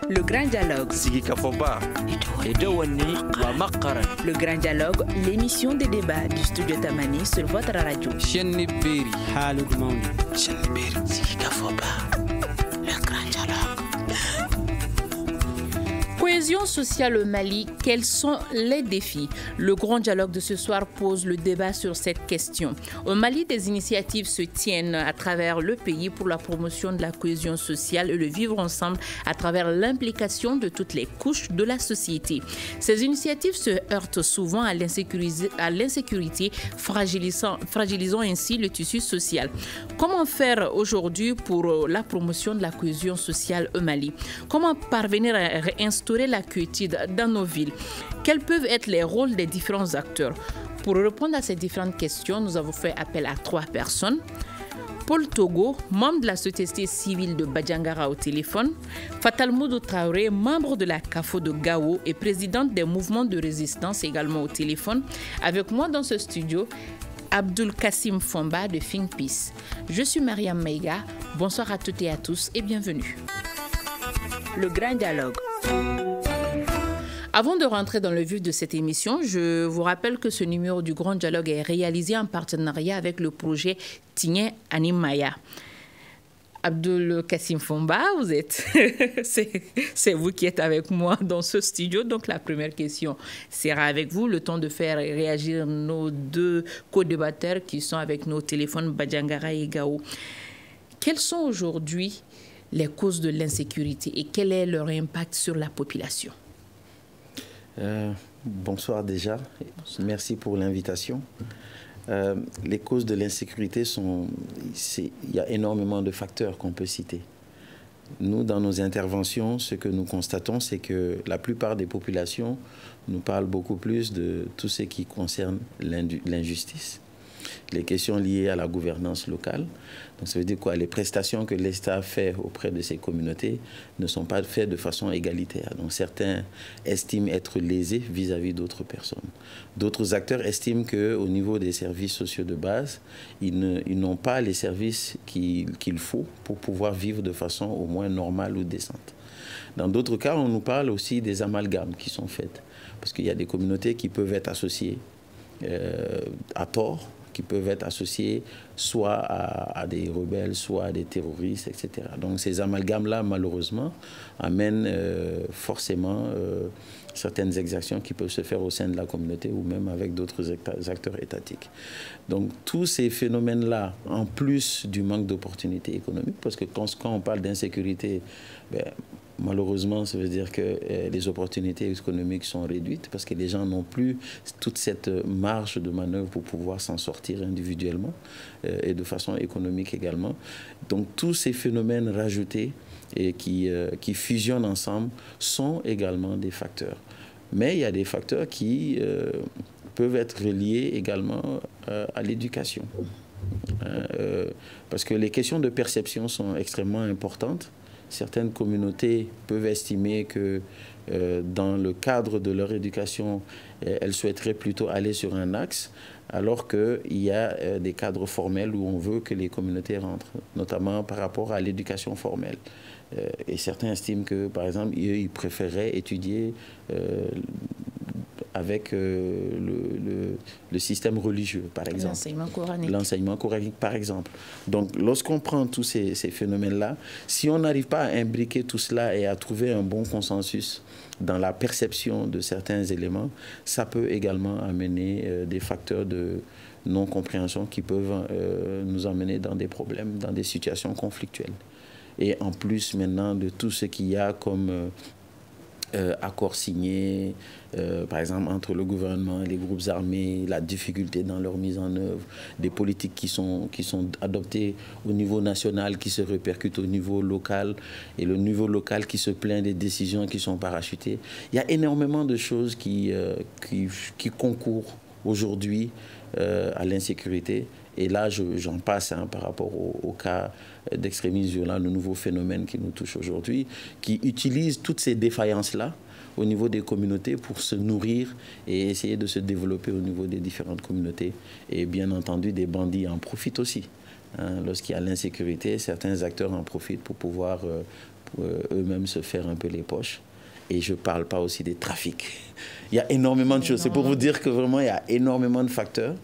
Le grand dialogue. Le grand dialogue, l'émission des débats du studio Tamani sur votre radio. Le grand dialogue. Cohésion sociale au Mali, quels sont les défis? Le grand dialogue de ce soir pose le débat sur cette question. Au Mali, des initiatives se tiennent à travers le pays pour la promotion de la cohésion sociale et le vivre ensemble à travers l'implication de toutes les couches de la société. Ces initiatives se heurtent souvent à l'insécurité, fragilisant ainsi le tissu social. Comment faire aujourd'hui pour la promotion de la cohésion sociale au Mali? Comment parvenir à réinstaurer la quiétude dans nos villes? Quels peuvent être les rôles des différents acteurs? Pour répondre à ces différentes questions, nous avons fait appel à 3 personnes. Paul Togo, membre de la société civile de Badjangara au téléphone. Fatal Moudou Traoré, membre de la CAFO de Gao et présidente des mouvements de résistance également au téléphone. Avec moi dans ce studio, Abdul Kassim Fomba de Think Peace. Je suis Mariam Meiga. Bonsoir à toutes et à tous et bienvenue. Le grand dialogue. Avant de rentrer dans le vif de cette émission, je vous rappelle que ce numéro du Grand Dialogue est réalisé en partenariat avec le projet Tigné Animaya. Abdul Kassim Fomba, vous êtes, c'est vous qui êtes avec moi dans ce studio. Donc la première question sera avec vous, le temps de faire réagir nos 2 co-débatteurs qui sont avec nos téléphones Badjangara et Gao. Quelles sont aujourd'hui les causes de l'insécurité et quel est leur impact sur la population? Bonsoir déjà, merci pour l'invitation. Les causes de l'insécurité il y a énormément de facteurs qu'on peut citer. Nous, dans nos interventions, ce que nous constatons, c'est que la plupart des populations nous parlent beaucoup plus de tout ce qui concerne l'injustice, les questions liées à la gouvernance locale. Donc ça veut dire quoi? Les prestations que l'État fait auprès de ces communautés ne sont pas faites de façon égalitaire. Donc certains estiment être lésés vis-à-vis d'autres personnes. D'autres acteurs estiment qu'au niveau des services sociaux de base, ils n'ont pas les services qu'il faut pour pouvoir vivre de façon au moins normale ou décente. Dans d'autres cas, on nous parle aussi des amalgames qui sont faits. Parce qu'il y a des communautés qui peuvent être associées à tort, qui peuvent être associés soit à des rebelles, soit à des terroristes, etc. Donc ces amalgames-là, malheureusement, amènent forcément certaines exactions qui peuvent se faire au sein de la communauté ou même avec d'autres acteurs étatiques. Donc tous ces phénomènes-là, en plus du manque d'opportunités économiques, parce que quand on parle d'insécurité, malheureusement, ça veut dire que les opportunités économiques sont réduites parce que les gens n'ont plus toute cette marge de manœuvre pour pouvoir s'en sortir individuellement et de façon économique également. Donc tous ces phénomènes rajoutés et qui fusionnent ensemble sont également des facteurs. Mais il y a des facteurs qui peuvent être reliés également à l'éducation. Parce que les questions de perception sont extrêmement importantes. Certaines communautés peuvent estimer que dans le cadre de leur éducation, elles souhaiteraient plutôt aller sur un axe, alors qu'il y a des cadres formels où on veut que les communautés rentrent, notamment par rapport à l'éducation formelle. Et certains estiment que, par exemple, ils préféreraient étudier avec le système religieux, par exemple. L'enseignement coranique. L'enseignement coranique, par exemple. Donc, lorsqu'on prend tous ces phénomènes-là, si on n'arrive pas à imbriquer tout cela et à trouver un bon consensus dans la perception de certains éléments, ça peut également amener des facteurs de non-compréhension qui peuvent nous emmener dans des problèmes, dans des situations conflictuelles. Et en plus, maintenant, de tout ce qu'il y a comme accords signés, par exemple, entre le gouvernement et les groupes armés, la difficulté dans leur mise en œuvre, des politiques qui sont adoptées au niveau national, qui se répercutent au niveau local, et le niveau local qui se plaint des décisions qui sont parachutées. Il y a énormément de choses qui concourent aujourd'hui à l'insécurité. Et là, j'en passe par rapport au cas d'extrémisme violent, le nouveau phénomène qui nous touche aujourd'hui, qui utilise toutes ces défaillances-là au niveau des communautés pour se nourrir et essayer de se développer au niveau des différentes communautés. Et bien entendu, des bandits en profitent aussi. Lorsqu'il y a l'insécurité, certains acteurs en profitent pour pouvoir pour eux-mêmes se faire un peu les poches. Et je ne parle pas aussi des trafics. Il y a énormément de choses. C'est pour vous dire que vraiment, il y a énormément de facteurs.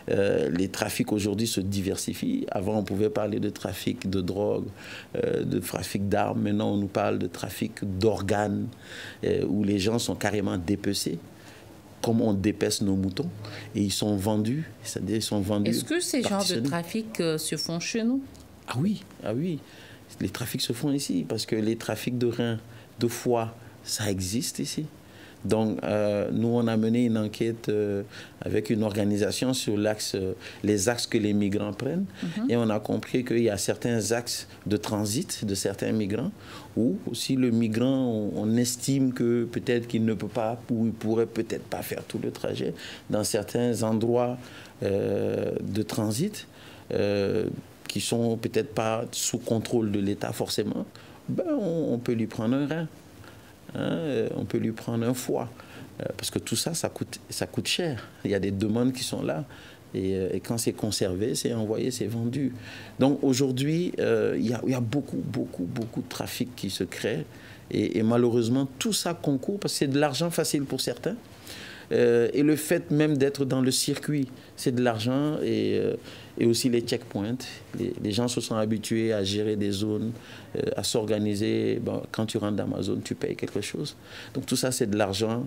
Les trafics aujourd'hui se diversifient. Avant, on pouvait parler de trafic de drogue, de trafic d'armes. Maintenant, on nous parle de trafic d'organes, où les gens sont carrément dépecés, comme on dépece nos moutons. Et ils sont vendus, c'est-à-dire ils sont vendus. Est-ce que ces genres de trafics se font chez nous? Ah oui, ah oui. Les trafics se font ici, parce que les trafics de reins, de foie, ça existe ici. Donc, nous, on a mené une enquête avec une organisation sur les axes que les migrants prennent. Et on a compris qu'il y a certains axes de transit de certains migrants où aussi le migrant, on estime que peut-être qu'il ne peut pas, ou il pourrait peut-être pas faire tout le trajet dans certains endroits de transit qui sont peut-être pas sous contrôle de l'État forcément. Ben, on peut lui prendre un rein. On peut lui prendre un foie, parce que tout ça, ça coûte cher. Il y a des demandes qui sont là, et quand c'est conservé, c'est envoyé, c'est vendu. Donc aujourd'hui, il y a beaucoup de trafic qui se crée, et malheureusement, tout ça concourt, parce que c'est de l'argent facile pour certains, et le fait même d'être dans le circuit, c'est de l'argent, et aussi les checkpoints. Les gens se sont habitués à gérer des zones, à s'organiser. Bon, quand tu rentres dans ma zone, tu payes quelque chose. Donc tout ça, c'est de l'argent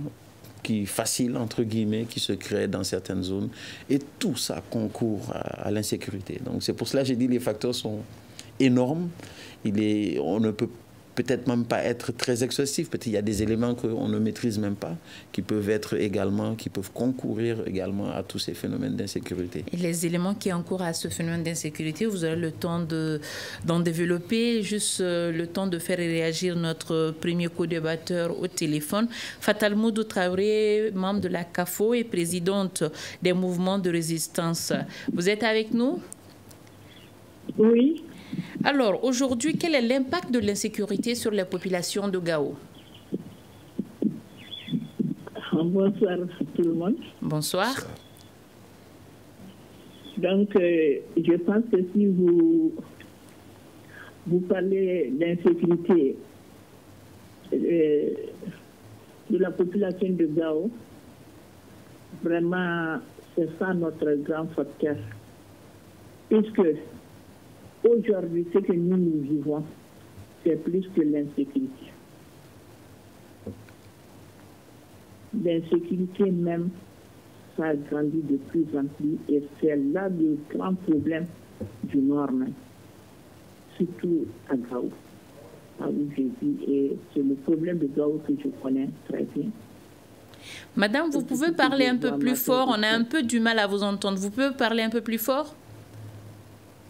qui facile, entre guillemets, qui se crée dans certaines zones. Et tout ça concourt à l'insécurité. Donc c'est pour cela que j'ai dit que les facteurs sont énormes. On ne peut peut-être même pas être très exhaustif. Peut-être il y a des éléments qu'on ne maîtrise même pas, qui peuvent concourir également à tous ces phénomènes d'insécurité. Et les éléments qui encourent à ce phénomène d'insécurité, vous aurez le temps d'en développer, juste le temps de faire réagir notre premier co-débatteur au téléphone. Fatal Moudou Traoré, membre de la CAFO et présidente des mouvements de résistance. Vous êtes avec nous? Oui. Alors, aujourd'hui, quel est l'impact de l'insécurité sur les populations de Gao? Bonsoir tout le monde. Bonsoir. Donc, je pense que si vous parlez d'insécurité de la population de Gao, vraiment, c'est ça notre grand facteur. Puisque aujourd'hui, ce que nous vivons, c'est plus que l'insécurité. L'insécurité même, ça grandit de plus en plus et c'est là le grand problème du Nord même, surtout à Gao, où je vis, et c'est le problème de Gao que je connais très bien. Madame, vous pouvez parler un peu plus fort, on a un peu du mal à vous entendre. Vous pouvez parler un peu plus fort?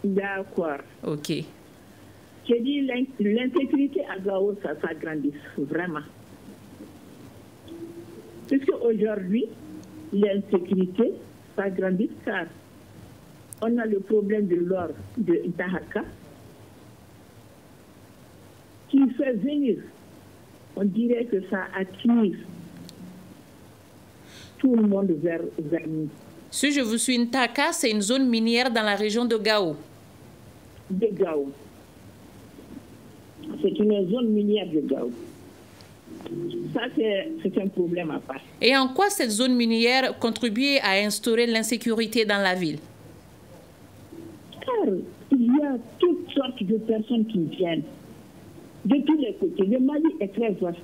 D'accord. Ok. J'ai dit l'insécurité à Gao, ça s'agrandit vraiment. Puisque aujourd'hui, l'insécurité s'agrandit car on a le problème de l'or de Itahaka qui fait venir, on dirait que ça attire tout le monde vers nous. Si je vous suis, Ntaka, c'est une zone minière dans la région de Gao. De Gao. C'est une zone minière de Gao. Ça, c'est un problème à part. Et en quoi cette zone minière contribue à instaurer l'insécurité dans la ville? Car il y a toutes sortes de personnes qui viennent de tous les côtés. Le Mali est très vaste.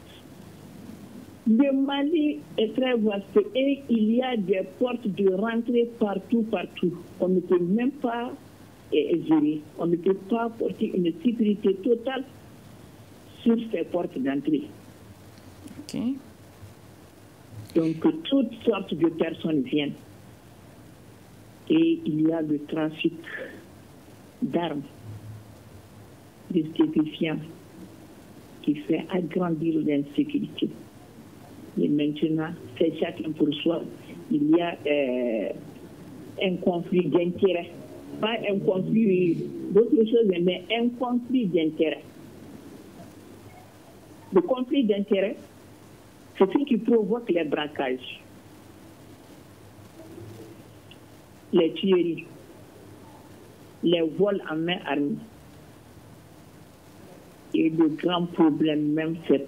Le Mali est très vaste et il y a des portes de rentrée partout. On ne peut même pas gérer. On ne peut pas porter une sécurité totale sur ces portes d'entrée. Okay. Donc, toutes sortes de personnes viennent. Et il y a le trafic d'armes, de stupéfiants, qui fait agrandir l'insécurité. Et maintenant, c'est chacun pour soi. Il y a un conflit d'intérêt. Pas un conflit d'autre chose, mais un conflit d'intérêt. Le conflit d'intérêt, c'est ce qui provoque les braquages, les tueries, les vols en main armée. Et le grand problème même, c'est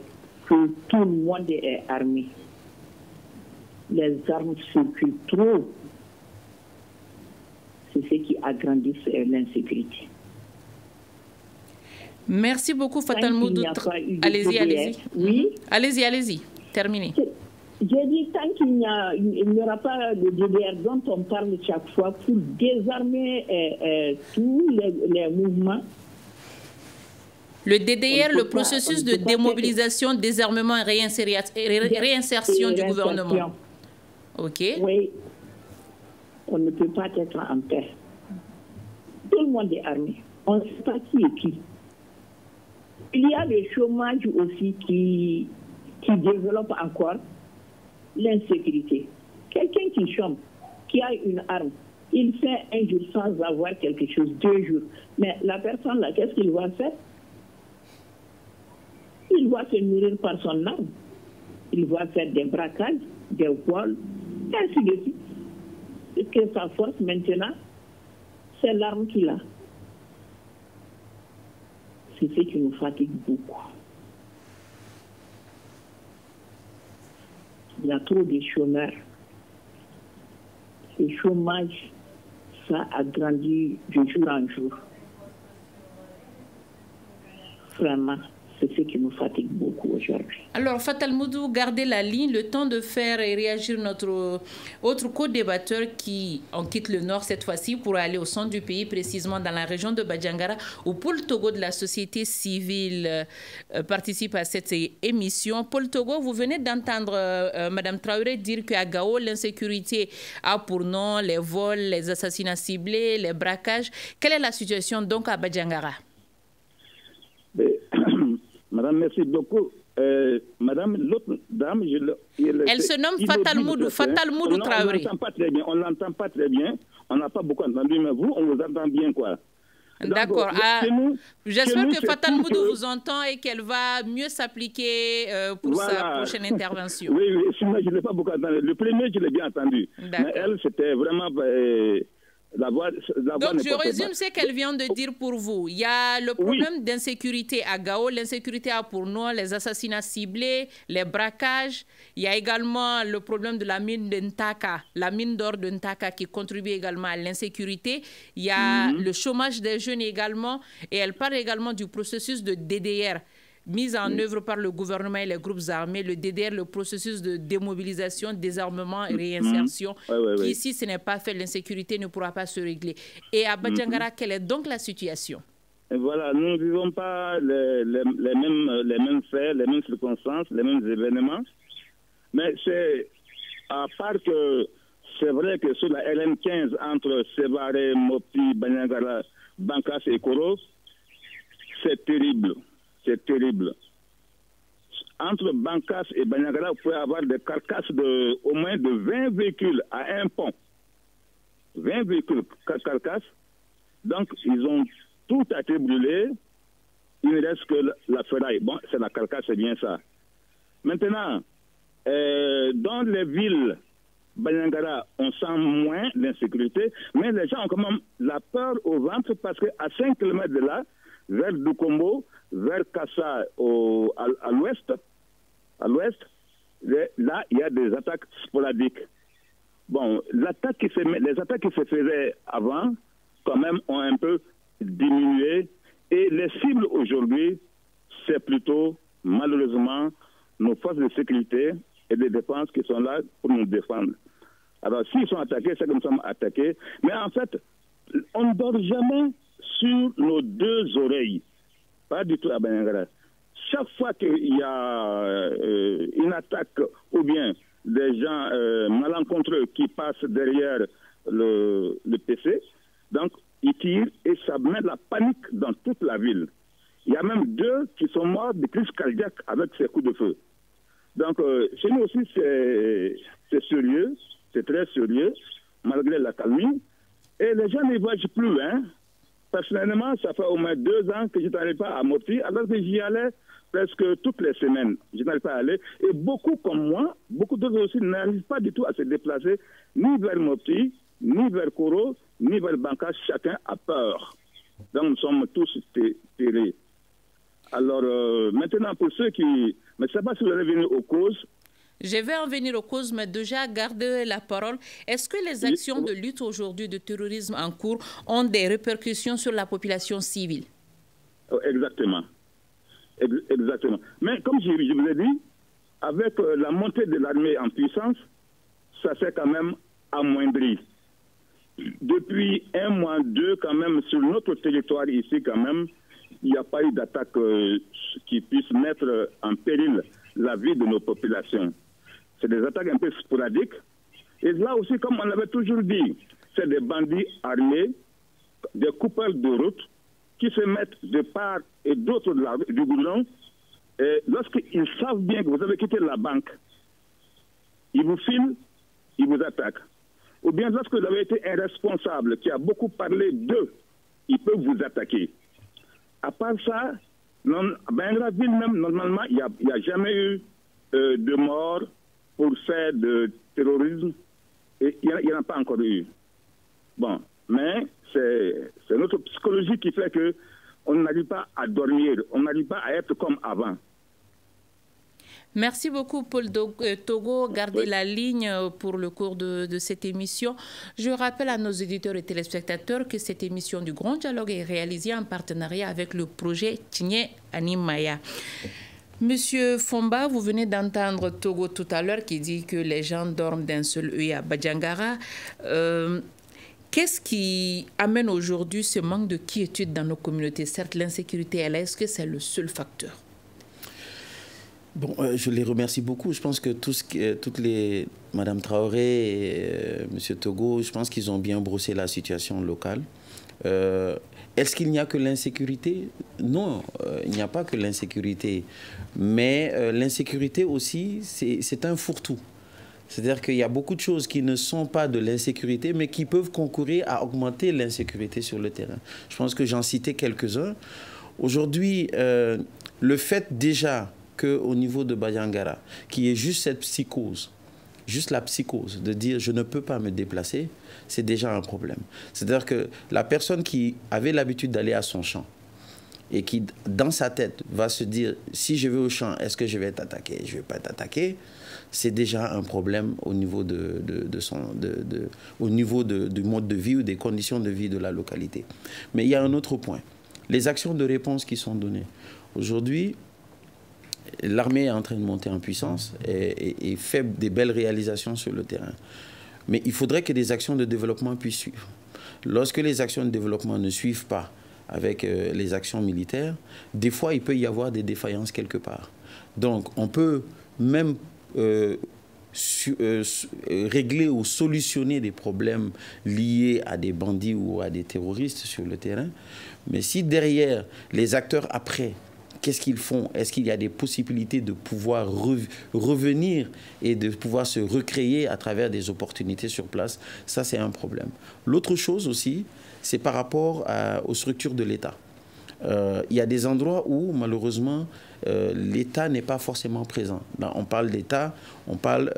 que tout le monde est armé. Les armes circulent trop. C'est ce qui agrandit l'insécurité. Merci beaucoup, Fatal Moudou. Allez-y. Oui. Allez-y. Terminez. J'ai dit, tant qu'il n'y aura pas de DDR dont on parle chaque fois pour désarmer tous les mouvements. Le DDR, le processus de démobilisation, désarmement et réinsertion du gouvernement. OK. Oui. On ne peut pas être en paix. Tout le monde est armé. On ne sait pas qui est qui. Il y a le chômage aussi qui développe encore l'insécurité. Quelqu'un qui chôme, qui a une arme, il fait un jour sans avoir quelque chose, 2 jours. Mais la personne là, qu'est-ce qu'il va faire? Il va se nourrir par son arme. Il va faire des braquages, des vols, ainsi de suite. Et que sa force maintenant, c'est l'arme qu'il a. C'est ce qui nous fatigue beaucoup. Il y a trop de chômeurs. Le chômage, ça a grandi de jour en jour. Vraiment, c'est ce qui nous fatigue beaucoup aujourd'hui. Alors, Fatal Moudou, gardez la ligne, le temps de faire réagir notre autre co-débatteur qui en quitte le nord cette fois-ci pour aller au centre du pays, précisément dans la région de Badjangara, où Paul Togo de la société civile participe à cette émission. Paul Togo, vous venez d'entendre Mme Traoré dire qu'à Gao, l'insécurité a pour nom les vols, les assassinats ciblés, les braquages. Quelle est la situation donc à Badjangara? Madame, merci beaucoup. Madame, l'autre dame, elle se nomme Fatal Moudou Traoré. On l'entend pas très bien. On n'a pas beaucoup entendu, mais vous, on vous entend bien, quoi. D'accord. J'espère que Fatal Moudou vous entend et qu'elle va mieux s'appliquer pour sa prochaine intervention. Oui, sinon, je ne l'ai pas beaucoup entendu. Le premier, je l'ai bien entendu. Mais elle, c'était vraiment... Donc, je résume ce qu'elle vient de dire pour vous. Il y a le problème d'insécurité à Gao. L'insécurité a pour nom les assassinats ciblés, les braquages. Il y a également le problème de la mine de Ntaka, la mine d'or de Ntaka qui contribue également à l'insécurité. Il y a le chômage des jeunes également. Et elle parle également du processus de DDR mise en œuvre par le gouvernement et les groupes armés, le DDR, le processus de démobilisation, désarmement et réinsertion, qui, si ce n'est pas fait, l'insécurité ne pourra pas se régler. Et à Badjangara, quelle est donc la situation? Et voilà, nous ne vivons pas les mêmes faits, les mêmes circonstances, les mêmes événements. Mais c'est, à part que c'est vrai que sur la LN15, entre Sévaré, Mopti, Badjangara, Bankas et Koro, c'est terrible. C'est terrible. Entre Bankas et Badjangara, vous pouvez avoir des carcasses de au moins de 20 véhicules à un pont. 20 véhicules carcasses. Donc, ils ont tout a été brûlé. Il ne reste que la ferraille. Bon, c'est la carcasse, c'est bien ça. Maintenant, dans les villes, Badjangara, on sent moins l'insécurité, mais les gens ont quand même la peur au ventre parce qu'à 5 km de là, vers Dukombo, vers Kassa à l'ouest, là, il y a des attaques sporadiques. Bon, les attaques qui se faisaient avant, quand même, ont un peu diminué. Et les cibles aujourd'hui, c'est plutôt, malheureusement, nos forces de sécurité et de défense qui sont là pour nous défendre. Alors, s'ils sont attaqués, c'est que nous sommes attaqués. Mais en fait, on ne dort jamais sur nos 2 oreilles. Pas du tout à Badjangara. Chaque fois qu'il y a une attaque ou bien des gens malencontreux qui passent derrière le PC, donc ils tirent et ça met la panique dans toute la ville. Il y a même 2 qui sont morts de crise cardiaque avec ces coups de feu. Donc chez nous aussi c'est sérieux, c'est très sérieux, malgré la calmie. Et les gens ne voyagent plus, hein. Personnellement, ça fait au moins 2 ans que je n'arrive pas à Mopti, alors que j'y allais presque toutes les semaines. Je n'arrive pas à aller. Et beaucoup comme moi, beaucoup d'autres aussi n'arrivent pas du tout à se déplacer, ni vers Mopti, ni vers Koro, ni vers Bankas. Chacun a peur. Donc nous sommes tous terrés. Alors, maintenant, pour ceux qui... Mais je ne sais pas si vous allez venir aux causes. Je vais en venir aux causes, mais déjà garder la parole. Est-ce que les actions de lutte aujourd'hui de terrorisme en cours ont des répercussions sur la population civile? Exactement. Exactement. Mais comme je vous ai dit, avec la montée de l'armée en puissance, ça s'est quand même amoindri. Depuis 1 mois, 2, quand même, sur notre territoire ici, quand même, il n'y a pas eu d'attaque qui puisse mettre en péril la vie de nos populations. C'est des attaques un peu sporadiques. Et là aussi, comme on avait toujours dit, c'est des bandits armés, des coupeurs de route, qui se mettent de part et d'autre du goudron. Et lorsqu'ils savent bien que vous avez quitté la banque, ils vous filent, ils vous attaquent. Ou bien lorsque vous avez été un responsable qui a beaucoup parlé d'eux, ils peuvent vous attaquer. À part ça, la ville même, normalement, il n'y a jamais eu de mort pour faire de terrorisme. Et il n'y en a pas encore eu. Bon, mais c'est notre psychologie qui fait qu'on n'arrive pas à dormir, on n'arrive pas à être comme avant. Merci beaucoup, Paul Togo. Gardez la ligne pour le cours de cette émission. Je rappelle à nos éditeurs et téléspectateurs que cette émission du Grand Dialogue est réalisée en partenariat avec le projet Tchigné Animaya. Monsieur Fomba, vous venez d'entendre Togo tout à l'heure qui dit que les gens dorment d'un seul œil à Badiangara. Qu'est-ce qui amène aujourd'hui ce manque de quiétude dans nos communautés? Certes, l'insécurité est là. Est-ce que c'est le seul facteur? Bon, je les remercie beaucoup. Je pense que Madame Traoré et Monsieur Togo, je pense qu'ils ont bien brossé la situation locale. Est-ce qu'il n'y a que l'insécurité? Non, il n'y a pas que l'insécurité. Mais l'insécurité aussi, c'est un fourre-tout. C'est-à-dire qu'il y a beaucoup de choses qui ne sont pas de l'insécurité, mais qui peuvent concourir à augmenter l'insécurité sur le terrain. Je pense que j'en citais quelques-uns. Aujourd'hui, le fait déjà qu'au niveau de Badiangara, qui est juste cette psychose, juste la psychose de dire je ne peux pas me déplacer, c'est déjà un problème. C'est-à-dire que la personne qui avait l'habitude d'aller à son champ et qui, dans sa tête, va se dire si je vais au champ, est-ce que je vais être attaqué? Je ne vais pas être attaqué. C'est déjà un problème au niveau, du mode de vie ou des conditions de vie de la localité. Mais il y a un autre point. Les actions de réponse qui sont données. Aujourd'hui, l'armée est en train de monter en puissance et fait des belles réalisations sur le terrain. Mais il faudrait que des actions de développement puissent suivre. Lorsque les actions de développement ne suivent pas avec les actions militaires, des fois, il peut y avoir des défaillances quelque part. Donc, on peut même régler ou solutionner des problèmes liés à des bandits ou à des terroristes sur le terrain. Mais si derrière, les acteurs après, qu'est-ce qu'ils font? Est-ce qu'il y a des possibilités de pouvoir revenir et de pouvoir se recréer à travers des opportunités sur place? Ça, c'est un problème. L'autre chose aussi, c'est par rapport aux structures de l'État. Il y a des endroits où, malheureusement, l'État n'est pas forcément présent. Là, on parle d'État, on parle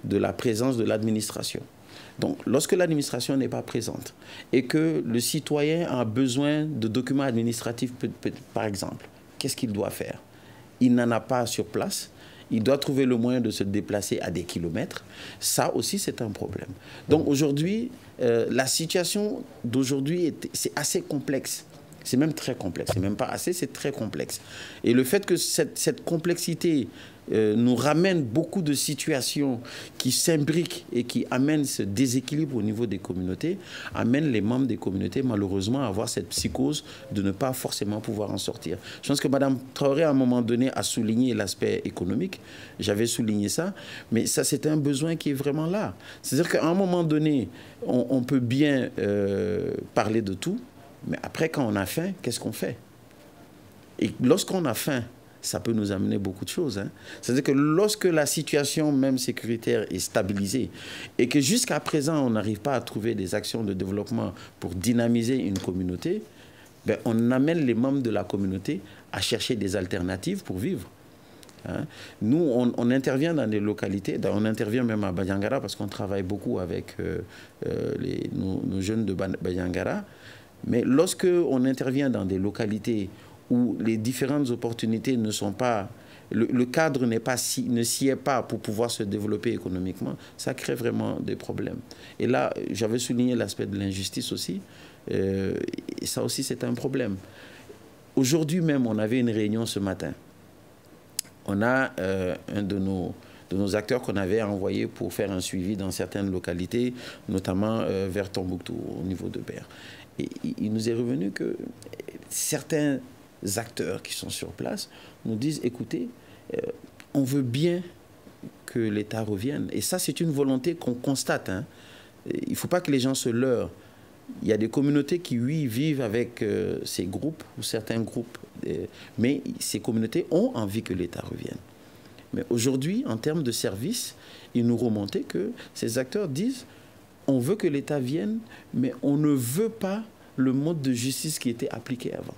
de la présence de l'administration. Donc, lorsque l'administration n'est pas présente et que le citoyen a besoin de documents administratifs, par exemple, qu'est-ce qu'il doit faire? Il n'en a pas sur place. Il doit trouver le moyen de se déplacer à des kilomètres. Ça aussi, c'est un problème. Donc aujourd'hui, la situation d'aujourd'hui, c'est assez complexe. C'est même très complexe. C'est même pas assez, c'est très complexe. Et le fait que cette complexité nous ramène beaucoup de situations qui s'imbriquent et qui amènent ce déséquilibre au niveau des communautés, amène les membres des communautés malheureusement à avoir cette psychose de ne pas forcément pouvoir en sortir. Je pense que Mme Traoré à un moment donné a souligné l'aspect économique, j'avais souligné ça, mais ça c'est un besoin qui est vraiment là. C'est-à-dire qu'à un moment donné, on peut bien parler de tout, mais après quand on a faim, qu'est-ce qu'on fait? Et lorsqu'on a faim, ça peut nous amener beaucoup de choses. Hein. C'est-à-dire que lorsque la situation même sécuritaire est stabilisée et que jusqu'à présent, on n'arrive pas à trouver des actions de développement pour dynamiser une communauté, ben, on amène les membres de la communauté à chercher des alternatives pour vivre. Hein. Nous, on intervient dans des localités, on intervient même à Badiangara parce qu'on travaille beaucoup avec nos jeunes de Badiangara. Mais lorsque on intervient dans des localités où les différentes opportunités ne sont pas... Le cadre ne s'y est pas pour pouvoir se développer économiquement, ça crée vraiment des problèmes. Et là, j'avais souligné l'aspect de l'injustice aussi, et ça aussi c'est un problème. Aujourd'hui même, on avait une réunion ce matin. On a un de nos acteurs qu'on avait envoyé pour faire un suivi dans certaines localités, notamment vers Tombouctou, au niveau de Ber. Et il nous est revenu que certains acteurs qui sont sur place nous disent, écoutez, on veut bien que l'État revienne. Et ça, c'est une volonté qu'on constate. Hein. Il ne faut pas que les gens se leurrent. Il y a des communautés qui, oui, vivent avec ces groupes ou certains groupes, mais ces communautés ont envie que l'État revienne. Mais aujourd'hui, en termes de services, il nous remontait que ces acteurs disent on veut que l'État vienne, mais on ne veut pas le mode de justice qui était appliqué avant,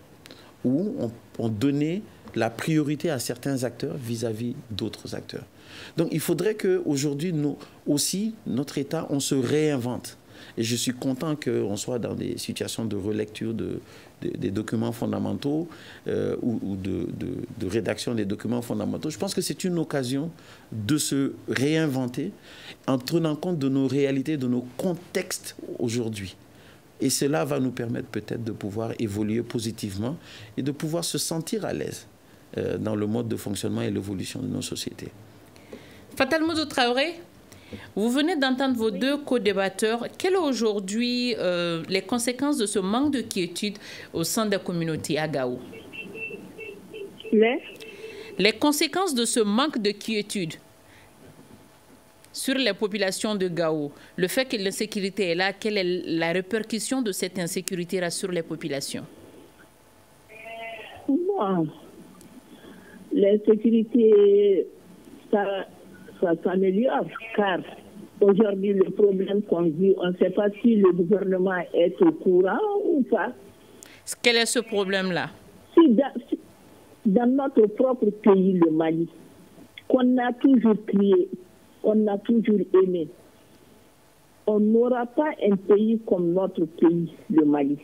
où on donnait la priorité à certains acteurs vis-à-vis d'autres acteurs. Donc il faudrait qu'aujourd'hui, nous aussi, notre État, on se réinvente. Et je suis content qu'on soit dans des situations de relecture des documents fondamentaux ou de rédaction des documents fondamentaux. Je pense que c'est une occasion de se réinventer en tenant compte de nos réalités, de nos contextes aujourd'hui. Et cela va nous permettre peut-être de pouvoir évoluer positivement et de pouvoir se sentir à l'aise dans le mode de fonctionnement et l'évolution de nos sociétés. Fatal Modou Traoré, vous venez d'entendre vos deux co-débatteurs. Quelles sont aujourd'hui les conséquences de ce manque de quiétude au sein des communautés à Gao? Les conséquences de ce manque de quiétude sur les populations de Gao, le fait que l'insécurité est là, quelle est la répercussion de cette insécurité-là sur les populations? Bon, l'insécurité, ça s'améliore, car aujourd'hui, le problème qu'on vit, on ne sait pas si le gouvernement est au courant ou pas. Quel est ce problème-là? Si dans notre propre pays, le Mali, qu'on a toujours crié, on a toujours aimé, on n'aura pas un pays comme notre pays, le Mali.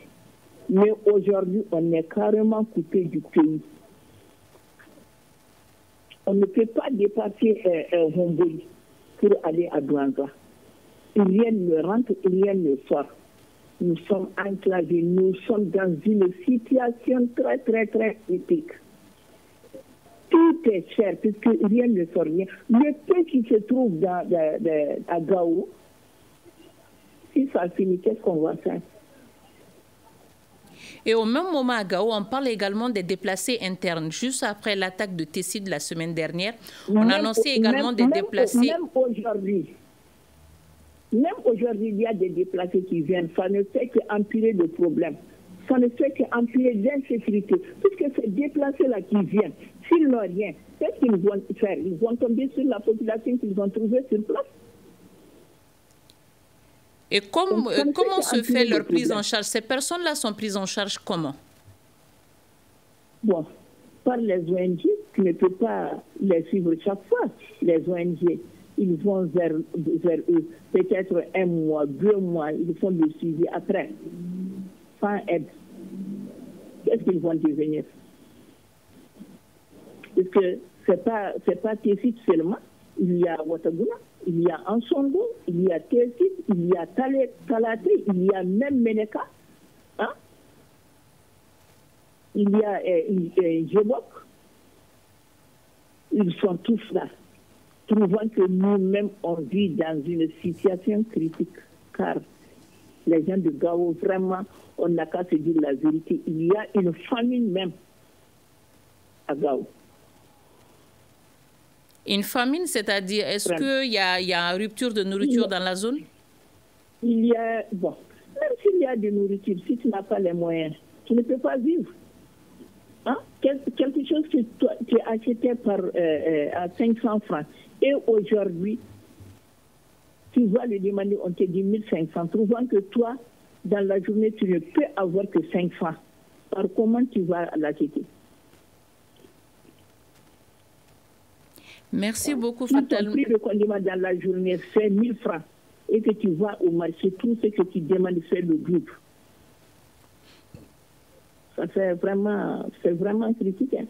Mais aujourd'hui, on est carrément coupé du pays. On ne peut pas dépasser Homboli pour aller à Douanga. Rien ne rentre, rien ne sort. Nous sommes enclavés, nous sommes dans une situation très, très, très critique. Tout est cher, puisque rien ne sort rien. Le peu qui se trouve à Gao, si ça finit, qu'est-ce qu'on va faire? Et au même moment à Gao, on parle également des déplacés internes. Juste après l'attaque de Tessid la semaine dernière, on a annoncé également des déplacés... Même aujourd'hui, il y a des déplacés qui viennent. Ça ne fait qu'empirer le problème. Ça ne fait qu'empirer l'insécurité. Puisque ces déplacés-là qui viennent, s'ils n'ont rien, qu'est-ce qu'ils vont faire? Ils vont tomber sur la population qu'ils ont trouvée sur place. Et comment se fait leur prise en charge? Ces personnes-là sont prises en charge comment? Bon, par les ONG, tu ne peux pas les suivre chaque fois. Les ONG, ils vont vers eux, peut-être 1 mois, 2 mois, ils font le suivi après, sans aide. Qu'est-ce qu'ils vont devenir? Parce que c'est pas Tessid seulement, il y a Ouattaguna, il y a Ansongo, il y a Tessid, il y a Talaté, il y a même Meneka, hein? Il y a Djebok. Ils sont tous là, trouvant que nous-mêmes, on vit dans une situation critique, car les gens de Gao, vraiment, on n'a qu'à se dire la vérité. Il y a une famine même à Gao. Une famine, c'est-à-dire, est-ce qu'il y a une rupture de nourriture dans la zone? Il y a, bon, même s'il y a de nourriture, si tu n'as pas les moyens, tu ne peux pas vivre. Hein? Quelque chose que tu achetais à 500 francs, et aujourd'hui, tu vas le demander, on te dit 1500, trouvant que toi, dans la journée, tu ne peux avoir que 5 francs. Alors comment tu vas l'acheter? Merci beaucoup, Fatal. Si ton prix de condiment dans la journée fait 1000 francs et que tu vas au marché, tout ce que tu demandes, c'est le groupe. c'est vraiment critique. Hein.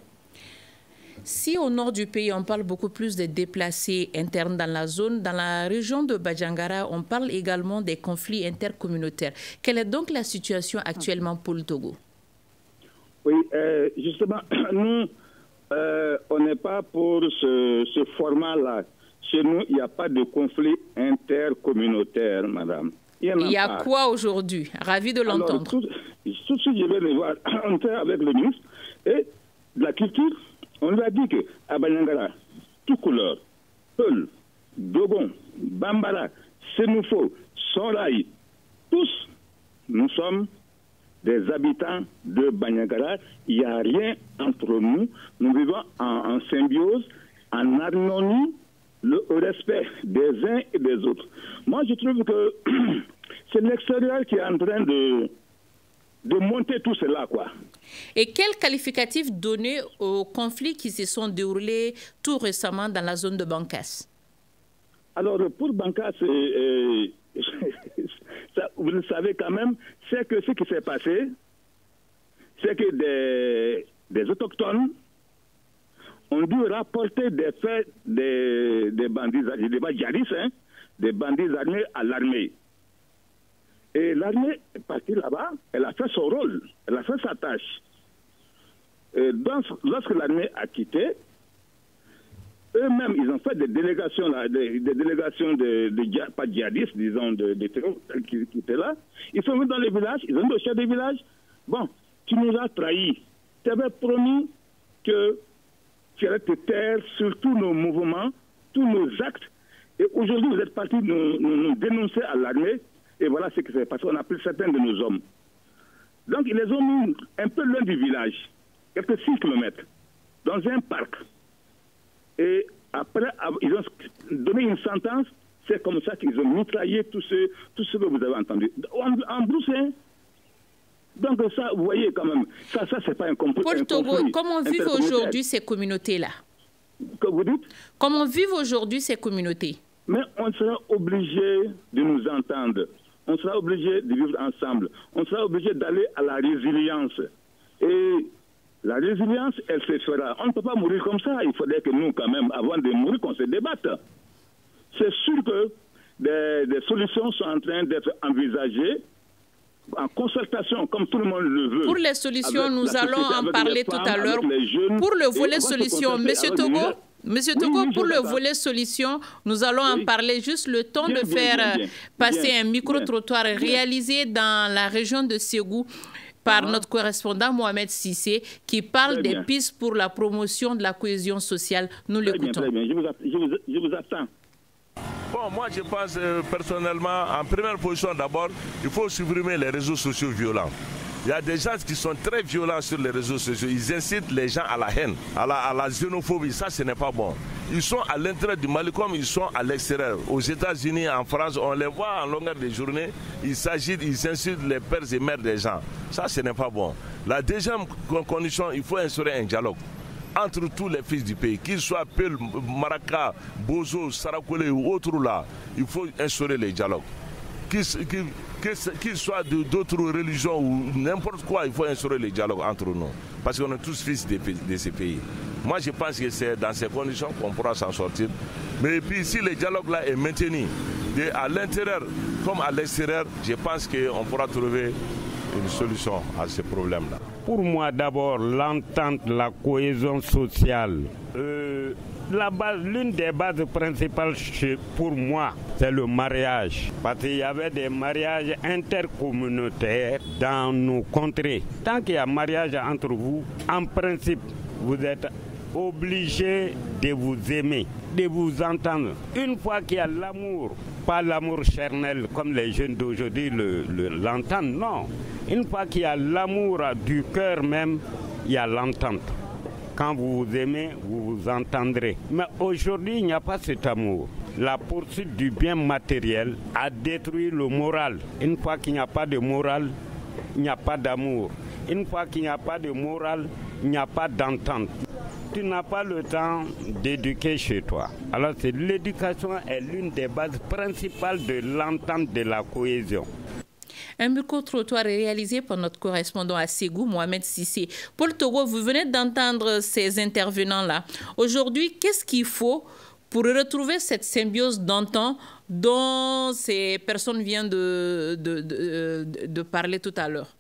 Si au nord du pays, on parle beaucoup plus des déplacés internes dans la zone, dans la région de Badjangara, on parle également des conflits intercommunautaires. Quelle est donc la situation actuellement pour le Togo? Oui, justement, nous, on n'est pas pour ce format-là. Chez nous, il n'y a pas de conflit intercommunautaire, madame. Il y a quoi aujourd'hui? Ravi de l'entendre. Tout de suite, je vais le voir. On fait avec le ministre et de la culture. On lui a dit qu'à Banyangara, tout couleur, Peul, Dogon, Bambara, Sénoufo, Soraï, tous, nous sommes des habitants de Banyangara. Il n'y a rien entre nous. Nous vivons en symbiose, en harmonie, le respect des uns et des autres. Moi, je trouve que c'est l'extérieur qui est en train de monter tout cela, quoi. Et quel qualificatif donner aux conflits qui se sont déroulés tout récemment dans la zone de Bankas? Alors, pour Bankas, vous le savez quand même, c'est que ce qui s'est passé, c'est que des autochtones ont dû rapporter des faits des bandits, des djihadistes, hein, des bandits armés à l'armée. Et l'armée est partie là-bas, elle a fait son rôle, elle a fait sa tâche. Et donc, lorsque l'armée a quitté, eux-mêmes, ils ont fait des délégations, là, des délégations pas djihadistes, disons, de terroristes qui étaient là. Ils sont venus dans les villages, ils ont dit au chef des villages, bon, tu nous as trahis. Tu avais promis que tu allais te taire sur tous nos mouvements, tous nos actes. Et aujourd'hui, vous êtes partis nous dénoncer à l'armée. Et voilà ce qui s'est passé. On a pris certains de nos hommes. Donc, ils les ont mis un peu loin du village, quelques 6 kilomètres, dans un parc. Et après, ils ont donné une sentence. C'est comme ça qu'ils ont mitraillé tout ce que vous avez entendu. En brousse, hein. Donc ça, vous voyez quand même, ça c'est pas un conflit. Paul Togo, comment vivent aujourd'hui ces communautés-là? Que vous dites? Comment vivent aujourd'hui ces communautés? Mais on sera obligé de nous entendre. On sera obligé de vivre ensemble. On sera obligé d'aller à la résilience. Et la résilience, elle se fera. On ne peut pas mourir comme ça. Il faudrait que nous, quand même, avant de mourir, qu'on se débatte. C'est sûr que des solutions sont en train d'être envisagées en concertation, comme tout le monde le veut. Pour les solutions, nous allons en parler tout à l'heure. Pour le volet solution, Monsieur Togo, pour le volet solution, nous allons en parler. Juste le temps de faire passer un micro-trottoir réalisé dans la région de Ségou par notre correspondant Mohamed Sissé, qui parle des pistes pour la promotion de la cohésion sociale. Nous l'écoutons. Très bien, je vous attends. Bon, moi je pense personnellement, en première position d'abord, il faut supprimer les réseaux sociaux violents. Il y a des gens qui sont très violents sur les réseaux sociaux. Ils incitent les gens à la haine, à la xénophobie. Ça, ce n'est pas bon. Ils sont à l'intérieur du Mali comme ils sont à l'extérieur. Aux États-Unis, en France, on les voit en longueur de journée. Ils s'agitent, ils insultent les pères et mères des gens. Ça, ce n'est pas bon. La deuxième condition, il faut instaurer un dialogue entre tous les fils du pays, qu'ils soient Peul, Maraka, Bozo, Sarakole ou autres là. Il faut instaurer les dialogues. Qu'ils soient d'autres religions ou n'importe quoi, il faut instaurer les dialogues entre nous. Parce qu'on est tous fils de ces pays. Moi, je pense que c'est dans ces conditions qu'on pourra s'en sortir. Mais puis, si le dialogue-là est maintenu, à l'intérieur comme à l'extérieur, je pense qu'on pourra trouver une solution à ces problèmes-là. Pour moi, d'abord, l'entente, la cohésion sociale. L'une des bases principales pour moi, c'est le mariage. Parce qu'il y avait des mariages intercommunautaires dans nos contrées. Tant qu'il y a mariage entre vous, en principe, vous êtes obligés de vous aimer, de vous entendre. Une fois qu'il y a l'amour, pas l'amour charnel comme les jeunes d'aujourd'hui l'entendent, non. Une fois qu'il y a l'amour du cœur même, il y a l'entente. Quand vous vous aimez, vous vous entendrez. Mais aujourd'hui, il n'y a pas cet amour. La poursuite du bien matériel a détruit le moral. Une fois qu'il n'y a pas de moral, il n'y a pas d'amour. Une fois qu'il n'y a pas de moral, il n'y a pas d'entente. Tu n'as pas le temps d'éduquer chez toi. Alors l'éducation est l'une des bases principales de l'entente, de la cohésion. Un micro-trottoir est réalisé par notre correspondant à Ségou, Mohamed Sissé. Paul Togo, vous venez d'entendre ces intervenants-là. Aujourd'hui, qu'est-ce qu'il faut pour retrouver cette symbiose d'antan dont ces personnes viennent de parler tout à l'heure?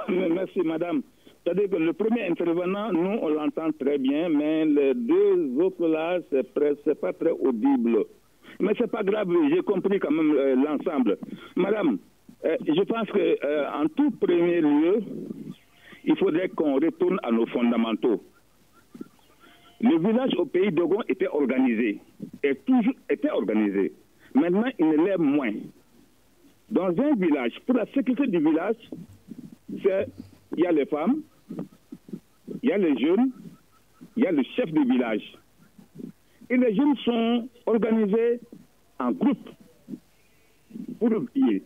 Merci, madame. C'est-à-dire que le premier intervenant, nous, on l'entend très bien, mais les deux autres là, c'est pas très audible. Mais c'est pas grave, j'ai compris quand même l'ensemble. Madame, je pense qu'en tout premier lieu, il faudrait qu'on retourne à nos fondamentaux. Le village au pays d'Ogon était organisé, et toujours était organisé. Maintenant, il ne l'est moins. Dans un village, pour la sécurité du village, il y a les femmes, il y a les jeunes, il y a le chef du village. Et les jeunes sont organisés en groupe pour le piller.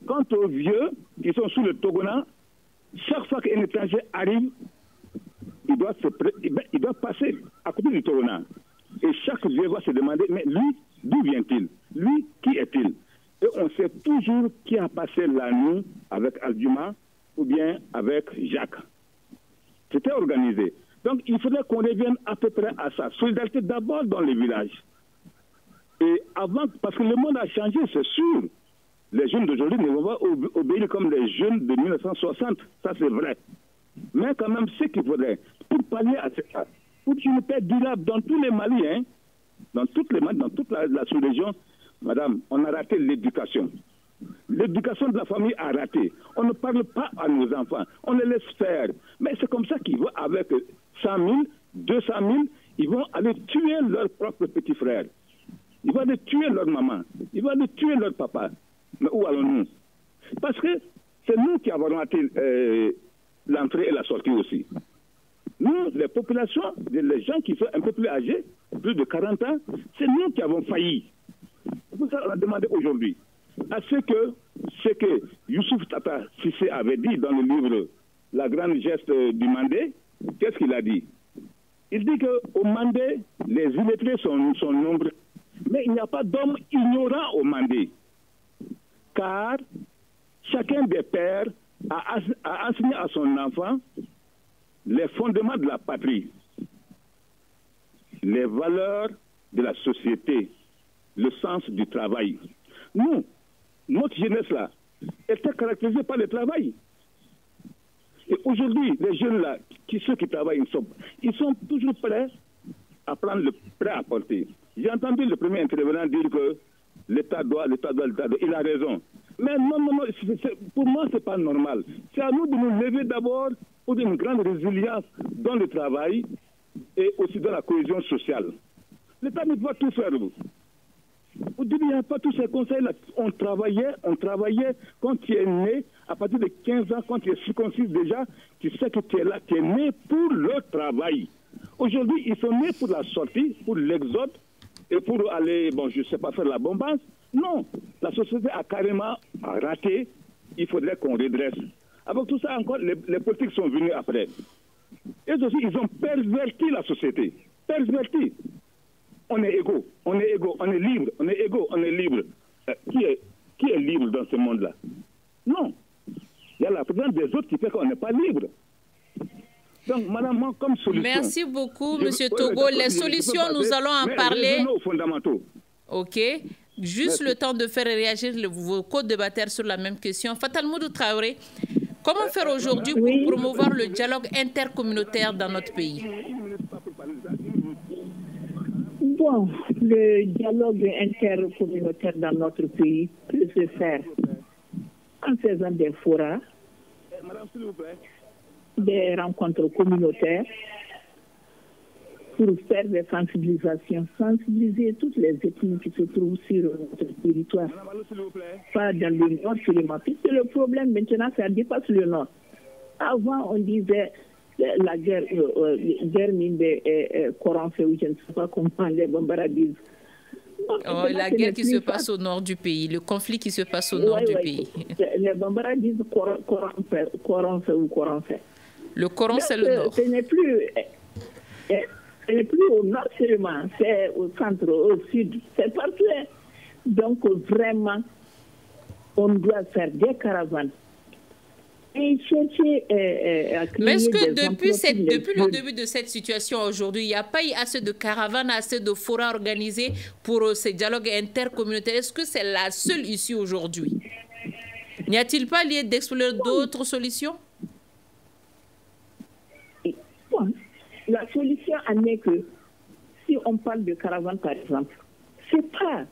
Quant aux vieux qui sont sous le Togona, chaque fois qu'un étranger arrive, il doit passer à côté du Togona. Et chaque vieux va se demander, mais lui, d'où vient-il? Lui, qui est-il? Et on sait toujours qui a passé la nuit avec Alduma ou bien avec Jacques. C'était organisé. Donc il faudrait qu'on revienne à peu près à ça. Solidarité d'abord dans les villages. Et avant, parce que le monde a changé, c'est sûr. Les jeunes d'aujourd'hui ne vont pas obéir comme les jeunes de 1960. Ça, c'est vrai. Mais quand même, ce qu'il faudrait, pour pallier à ça, pour une paix durable dans tous les Mali, hein, dans toute la sous-région, madame, on a raté l'éducation. L'éducation de la famille a raté. On ne parle pas à nos enfants. On les laisse faire. Mais c'est comme ça qu'ils vont, avec 100 000, 200 000, ils vont aller tuer leurs propres petits frères. Ils vont aller tuer leur maman. Ils vont aller tuer leur papa. Mais où allons-nous? Parce que c'est nous qui avons raté l'entrée et la sortie aussi. Nous, les populations, les gens qui sont un peu plus âgés, plus de 40 ans, c'est nous qui avons failli. C'est pour ça qu'on a demandé aujourd'hui à ce que Youssouf Tata Sissé avait dit dans le livre La grande geste du Mandé. Qu'est-ce qu'il a dit? Il dit qu'au Mandé, les illettrés sont nombreux. Mais il n'y a pas d'homme ignorant au Mandé. Car chacun des pères a enseigné à son enfant les fondements de la patrie, les valeurs de la société, le sens du travail. Nous, notre jeunesse là, était caractérisée par le travail. Et aujourd'hui, les jeunes là, ceux qui travaillent, ils sont toujours prêts à prendre le prêt à porter. J'ai entendu le premier intervenant dire que l'État doit. Il a raison. Mais non, pour moi, ce n'est pas normal. C'est à nous de nous lever d'abord pour une grande résilience dans le travail et aussi dans la cohésion sociale. L'État ne doit tout faire. Vous dites, il n'y a pas tous ces conseils-là. On travaillait quand tu es né, à partir de 15 ans, quand tu es circoncis déjà, tu sais que tu es là, tu es né pour le travail. Aujourd'hui, ils sont nés pour la sortie, pour l'exode, et pour aller, je ne sais pas, faire la bombance. Non, la société a carrément raté. Il faudrait qu'on redresse. Avec tout ça encore, les politiques sont venus après. Et aussi, ils ont perverti la société. Perverti. On est égaux, on est libre, on est égaux, on est libre. Qui est libre dans ce monde-là? Non. Il y a la présence des autres qui fait qu'on n'est pas libre. Donc, madame, moi, comme solution... Merci beaucoup, monsieur Togo. Les solutions, nous allons en parler. Aux fondamentaux. OK. Juste le temps de faire réagir vos co-débatteurs sur la même question. Fatal Moudou Traoré, comment faire aujourd'hui pour promouvoir le dialogue intercommunautaire dans notre pays? Bon, le dialogue intercommunautaire dans notre pays peut se faire en faisant des forats, des rencontres communautaires pour faire des sensibilisations, sensibiliser toutes les ethnies qui se trouvent sur notre territoire. Pas dans le nord seulement. Puisque le problème maintenant, ça dépasse le nord. Avant, on disait la guerre mine de Coranfé, ou je ne sais pas comment les Bambara disent. La guerre qui se passe au nord du pays, le conflit qui se passe au nord du pays. Les Bambara disent Coranfé ou Coranfé. Le Coran, c'est le nord. Ce n'est plus au nord seulement, c'est au centre, au sud, c'est partout. Donc vraiment, on doit faire des caravanes et chercher à créer. Mais est-ce que depuis le début de cette situation aujourd'hui, il n'y a pas eu assez de caravanes, assez de forats organisés pour ces dialogues intercommunautaires? Est-ce que c'est la seule issue aujourd'hui? N'y a-t-il pas lieu d'explorer d'autres solutions? Bon, la solution en est que si on parle de caravanes par exemple, c'est pas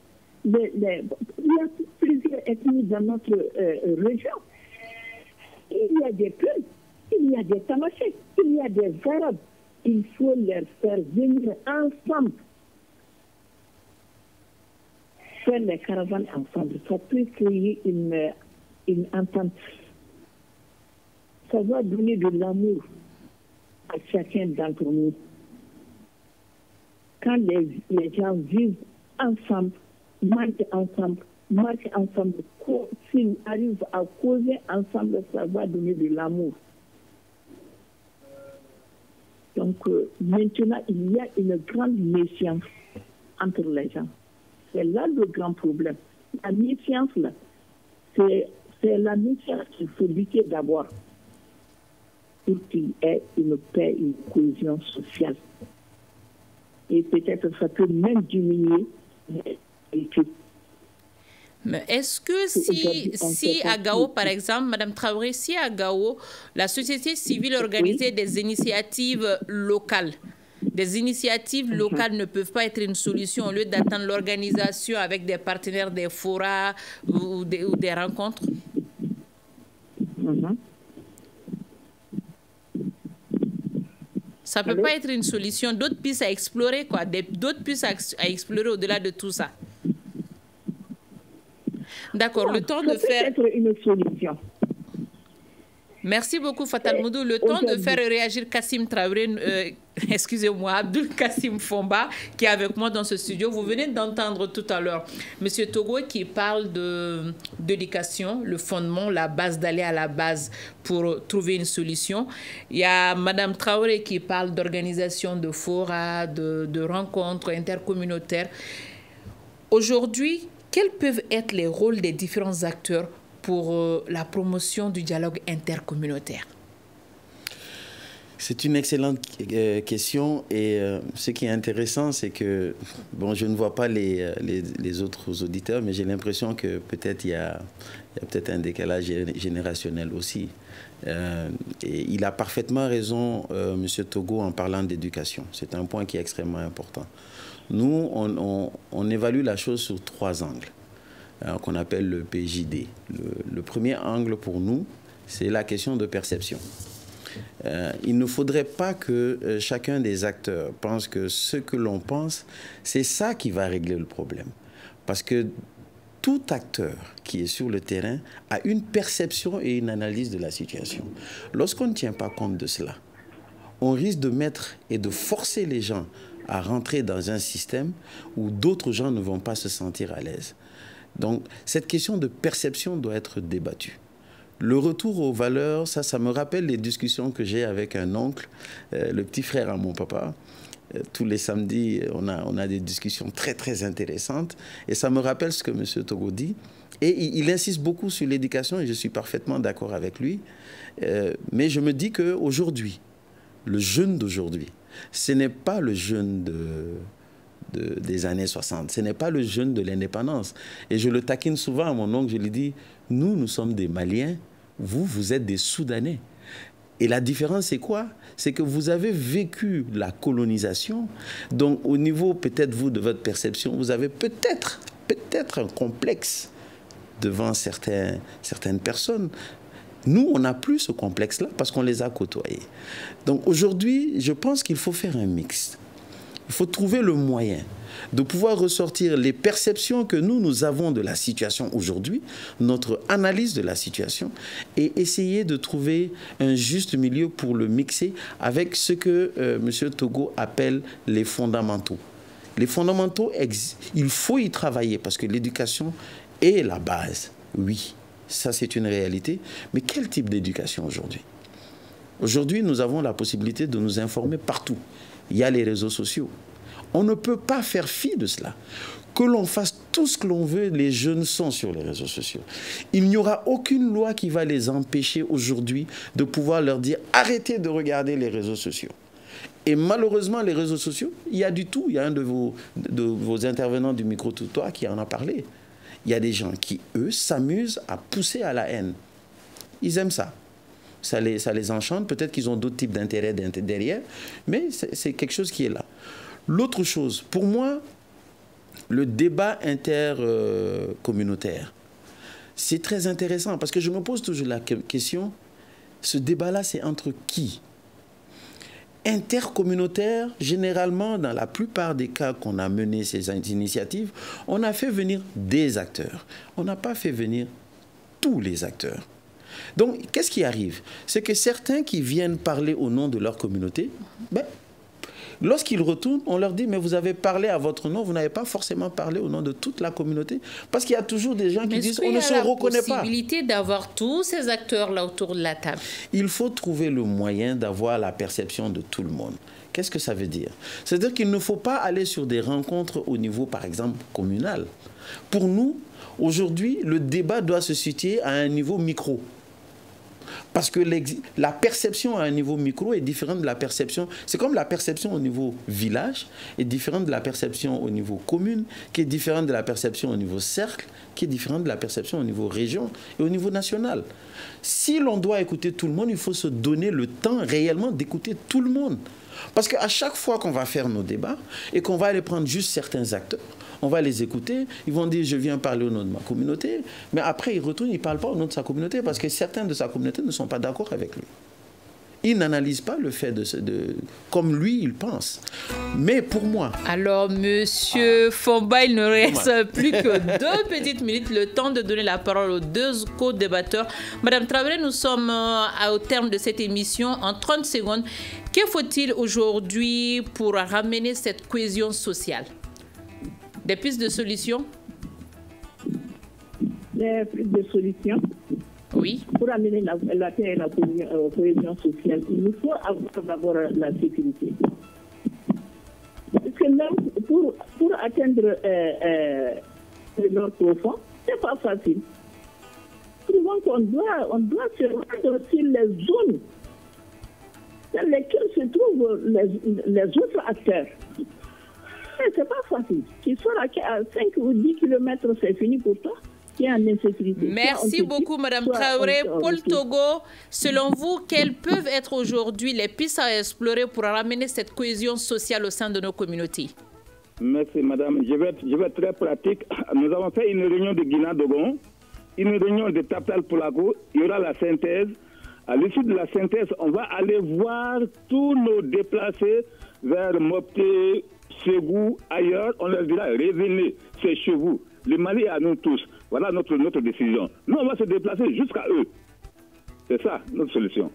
il y a plusieurs ethnies dans notre région. Il y a des Peuls, il y a des Tamasheks, il y a des Arabes. Il faut les faire venir ensemble. Faire les caravanes ensemble, ça peut créer une entente. Ça va donner de l'amour à chacun d'entre nous. Quand les gens vivent ensemble, marchent ensemble, s'ils arrivent à causer ensemble, ça va donner de l'amour. Donc maintenant, il y a une grande méfiance entre les gens. C'est là le grand problème. La méfiance, là, c'est la méfiance qu'il faut lutter d'abord pour qu'il y ait une paix, une cohésion sociale. Et peut-être ça peut même diminuer les trucs. Mais est-ce que si à Gao, par exemple, Mme Traoré, si à Gao, la société civile organisait des initiatives locales, ne peuvent pas être une solution au lieu d'attendre l'organisation avec des partenaires, des forats ou des rencontres? Ça ne peut pas être une solution. D'autres pistes à explorer, quoi. D'autres pistes à explorer au-delà de tout ça. D'accord, le temps de faire... peut être une solution. Merci beaucoup, Fatal Moudou. Le temps de faire réagir Kassim Traoré, excusez-moi, Abdul Kassim Fomba, qui est avec moi dans ce studio. Vous venez d'entendre tout à l'heure M. Togo qui parle d'éducation, le fondement, la base, d'aller à la base pour trouver une solution. Il y a Mme Traoré qui parle d'organisation de forats, de rencontres intercommunautaires. Aujourd'hui, quels peuvent être les rôles des différents acteurs pour la promotion du dialogue intercommunautaire? C'est une excellente question et ce qui est intéressant, c'est que, bon, je ne vois pas les autres auditeurs, mais j'ai l'impression que peut-être il y a peut-être un décalage générationnel aussi. Et il a parfaitement raison, M. Togo, en parlant d'éducation. C'est un point qui est extrêmement important. Nous, on évalue la chose sur 3 angles. Qu'on appelle le PJD. Le premier angle pour nous, c'est la question de perception. Il ne faudrait pas que chacun des acteurs pense que ce que l'on pense, c'est ça qui va régler le problème. Parce que tout acteur qui est sur le terrain a une perception et une analyse de la situation. Lorsqu'on ne tient pas compte de cela, on risque de mettre et de forcer les gens à rentrer dans un système où d'autres gens ne vont pas se sentir à l'aise. Donc, cette question de perception doit être débattue. Le retour aux valeurs, ça me rappelle les discussions que j'ai avec un oncle, le petit frère à mon papa. Tous les samedis, on a des discussions très, très intéressantes. Et ça me rappelle ce que M. Togo dit. Et il insiste beaucoup sur l'éducation, et je suis parfaitement d'accord avec lui. Mais je me dis qu'aujourd'hui, le jeune d'aujourd'hui, ce n'est pas le jeune des années 60. Ce n'est pas le jeune de l'indépendance. Et je le taquine souvent à mon oncle, je lui dis, nous sommes des Maliens, vous êtes des Soudanais. Et la différence, c'est quoi? C'est que vous avez vécu la colonisation. Donc, au niveau, peut-être, vous, de votre perception, vous avez peut-être un complexe devant certaines personnes. Nous, on n'a plus ce complexe-là parce qu'on les a côtoyés. Donc, aujourd'hui, je pense qu'il faut faire un mix. Il faut trouver le moyen de pouvoir ressortir les perceptions que nous avons de la situation aujourd'hui, notre analyse de la situation, et essayer de trouver un juste milieu pour le mixer avec ce que M. Togo appelle les fondamentaux. Les fondamentaux, il faut y travailler parce que l'éducation est la base. Oui, ça c'est une réalité. Mais quel type d'éducation aujourd'hui? Aujourd'hui, nous avons la possibilité de nous informer partout. Il y a les réseaux sociaux. On ne peut pas faire fi de cela. Que l'on fasse Tout ce que l'on veut, les jeunes sont sur les réseaux sociaux. Il n'y aura aucune loi qui va les empêcher aujourd'hui de pouvoir leur dire « Arrêtez de regarder les réseaux sociaux ». Et malheureusement, les réseaux sociaux, il y a du tout. Il y a un de vos intervenants du micro-trottoir qui en a parlé. Il y a des gens qui, eux, s'amusent à pousser à la haine. Ils aiment ça. Ça les enchante. Peut-être qu'ils ont d'autres types d'intérêts derrière, mais c'est quelque chose qui est là. L'autre chose, pour moi, le débat intercommunautaire, c'est très intéressant parce que je me pose toujours la question, ce débat-là, c'est entre qui? Intercommunautaire, généralement, dans la plupart des cas qu'on a mené ces initiatives, on a fait venir des acteurs. On n'a pas fait venir tous les acteurs. Donc, qu'est-ce qui arrive? C'est que certains qui viennent parler au nom de leur communauté, lorsqu'ils retournent, on leur dit « mais vous avez parlé à votre nom, vous n'avez pas forcément parlé au nom de toute la communauté ». Parce qu'il y a toujours des gens qui disent « on ne se reconnaît pas ». Il y a la possibilité d'avoir tous ces acteurs-là autour de la table. Il faut trouver le moyen d'avoir la perception de tout le monde. Qu'est-ce que ça veut dire? C'est-à-dire qu'il ne faut pas aller sur des rencontres au niveau, par exemple, communal. Pour nous, aujourd'hui, le débat doit se situer à un niveau micro. Parce que la perception à un niveau micro est différente de la perception. C'est comme la perception au niveau village est différente de la perception au niveau commune, qui est différente de la perception au niveau cercle, qui est différente de la perception au niveau région et au niveau national. Si l'on doit écouter tout le monde, il faut se donner le temps réellement d'écouter tout le monde. Parce qu'à chaque fois qu'on va faire nos débats et qu'on va aller prendre juste certains acteurs, on va les écouter, ils vont dire « je viens parler au nom de ma communauté », mais après ils retournent, ils ne parlent pas au nom de sa communauté parce que certains de sa communauté ne sont pas d'accord avec lui. Ils n'analysent pas le fait comme lui, il pense. Mais pour moi... Alors, Monsieur Fomba, il ne reste plus que 2 petites minutes, le temps de donner la parole aux 2 co-débatteurs. Madame Traoré, nous sommes au terme de cette émission. En 30 secondes, que faut-il aujourd'hui pour ramener cette cohésion sociale? Des pistes de solutions? Des pistes de solutions? Oui. Pour amener la paix et la cohésion sociale, il nous faut avoir d'abord la sécurité. Parce que même pour atteindre leur profond, ce n'est pas facile. Souvent qu'on doit se rendre sur les zones dans lesquelles se trouvent les autres acteurs. C'est pas facile. Qu'ils soient à 5 ou 10 km, c'est fini pour toi. Merci beaucoup, Madame Traoré. Paul Togo, selon vous, quelles peuvent être aujourd'hui les pistes à explorer pour ramener cette cohésion sociale au sein de nos communautés? Merci, Madame. Je vais être très pratique. Nous avons fait une réunion de Guinée-Dogon, une réunion de Taptal-Poulago. Il y aura la synthèse. À l'issue de la synthèse, on va aller voir tous nos déplacés vers Mopti, Ségou, ailleurs. On leur dira, revenez, c'est chez vous. Le Mali est à nous tous. Voilà notre décision. Nous, on va se déplacer jusqu'à eux. C'est ça, notre solution.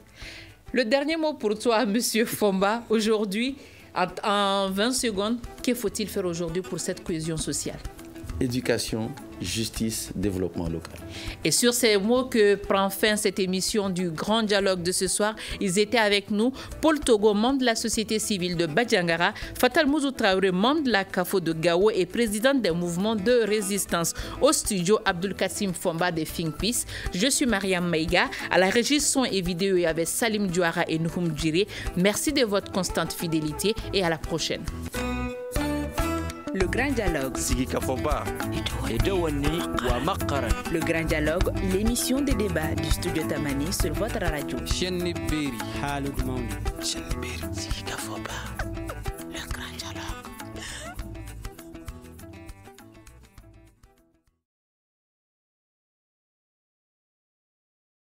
Le dernier mot pour toi, Monsieur Fomba. Aujourd'hui, en 20 secondes, que faut-il faire aujourd'hui pour cette cohésion sociale? Éducation, justice, développement local. Et sur ces mots que prend fin cette émission du Grand Dialogue de ce soir, ils étaient avec nous Paul Togo, membre de la société civile de Badjangara, Fatal Mouzou Traoré, membre de la CAFO de Gao et président des mouvements de résistance. Au studio, Abdul Kassim Fomba de Think Peace. Je suis Mariam Maïga. À la régie son et vidéo, il y avait Salim Diouara et Nouhoum Djiré. Merci de votre constante fidélité et à la prochaine. Le Grand Dialogue. Le Grand Dialogue, l'émission de débat du studio Tamani sur votre radio.